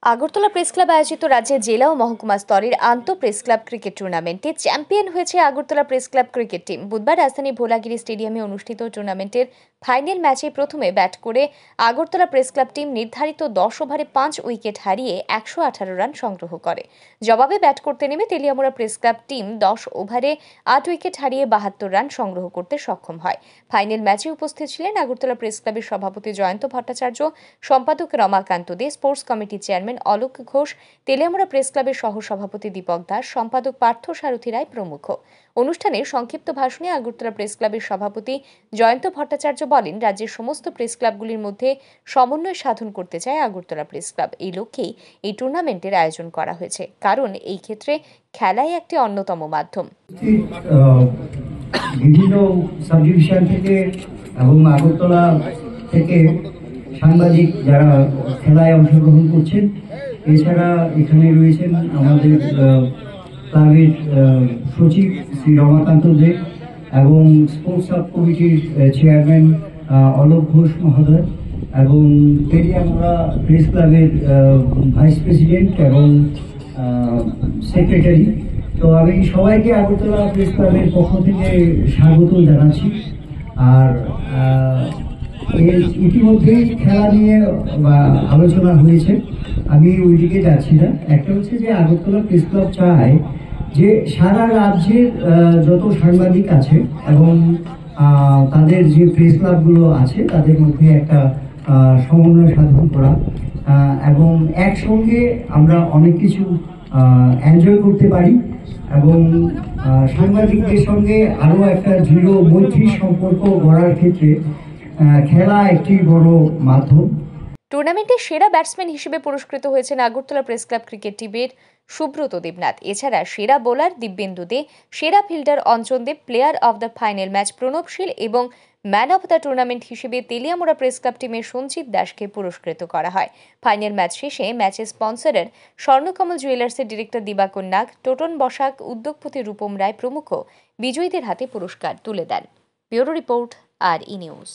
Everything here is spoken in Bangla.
আগরতলা প্রেস ক্লাব আয়োজিত রাজ্যের জেলা ও মহকুমা স্তরের আন্তঃ প্রেস ক্লাব ক্রিকেট টুর্নামেন্টে চ্যাম্পিয়ন হয়েছে Agartala press club cricket team. বুধবার রাজধানী ভোলাগিরি স্টেডিয়ামে অনুষ্ঠিত টুর্নামেন্টের ফাইনাল ম্যাচে প্রথমে ব্যাট করে আগরতলা প্রেস ক্লাব টিম নির্ধারিত 10 ওভারে 5 উইকেট হারিয়ে 118 রান সংগ্রহ করে। জবাবে ব্যাট করতে নেমে তেলিয়ামুড়া প্রেস ক্লাব টিম 10 ওভারে 8 উইকেট হারিয়ে 72 রান সংগ্রহ করতে সক্ষম হয়। ফাইনাল ম্যাচে উপস্থিত ছিলেন আগরতলা প্রেস ক্লাবের সভাপতি জয়ন্ত ভট্টাচার্য, সম্পাদক রমাকান্ত দে, স্পোর্টস কমিটির চেয়ারম্যান অলোক ঘোষ, তেলিয়ামুড়া প্রেস ক্লাবের সহ সভাপতি দীপক দাস, সম্পাদক পার্থ সারথী রায় প্রমুখ। অনুষ্ঠানে সংক্ষিপ্ত ভাষণে আগরতলা প্রেস ক্লাবের সভাপতি জয়ন্ত ভট্টাচার্য বলেন, রাজ্যের সমস্ত প্রেস ক্লাবগুলির মধ্যে সমন্বয় সাধন করতে চায় আগরতলা প্রেস ক্লাব। এই লক্ষ্যেই এই টুর্নামেন্টের আয়োজন করা হয়েছে, কারণ এই ক্ষেত্রে খেলাই একটি অন্যতম মাধ্যম। বিভিন্ন সাব ডিভিশন থেকে এবং আগরতলা থেকে সাংবাদিক যারা খেলায় অংশগ্রহণ করছেন, এছাড়া এখানে রয়েছেন আমাদের ক্লাবের সচিব শ্রী রমাকান্ত দে এবং স্পোর্টস সাব কমিটির চেয়ারম্যান অলোক ঘোষ মহোদয় এবং তেলিয়ামুড়া প্রেস ক্লাবের ভাইস প্রেসিডেন্ট এবং সেক্রেটারি। তো আমি সবাইকে আগরতলা প্রেস ক্লাবের পক্ষ থেকে স্বাগত জানাচ্ছি। আর ইতিমধ্যেই খেলা নিয়ে আলোচনা হয়েছে, আমি ওইদিকে যাচ্ছি না। একটা হচ্ছে যে আগরতলা প্রেস ক্লাব চায় যে সারা রাজ্যের যত সাংবাদিক আছে এবং তাদের যে প্রেস ক্লাবগুলো আছে তাদের মধ্যে একটা সমন্বয় সাধন করা এবং একসঙ্গে আমরা অনেক কিছু এনজয় করতে পারি এবং সাংবাদিকদের সঙ্গে আরো একটা দৃঢ় মৈত্রীর সম্পর্ক গড়ার ক্ষেত্রে খেলা একটি বড় মাধ্যম। টুর্নামেন্টে সেরা ব্যাটসম্যান হিসেবে পুরস্কৃত হয়েছেন আগরতলা প্রেস ক্লাব ক্রিকেট টিমের সুব্রত দেবনাথ। এছাড়া সেরা বোলার দিব্যেন্দু দে, সেরা fielder Anjan Deb, player of the final match Pranab Shil এবং ম্যান অব দ্য টুর্নামেন্ট হিসেবে তেলিয়ামুড়া প্রেস ক্লাব টিমের সঞ্জিত দাসকে পুরস্কৃত করা হয়। ফাইনাল ম্যাচ শেষে ম্যাচের স্পন্সরের স্বর্ণকমল জুয়েলার্সের ডিরেক্টর দিবাকর নাগ, টোটন বসাক, উদ্যোগপতি রূপম রায় প্রমুখ বিজয়ীদের হাতে পুরস্কার তুলে দেন। ব্যুরো রিপোর্ট, আর ই নিউজ।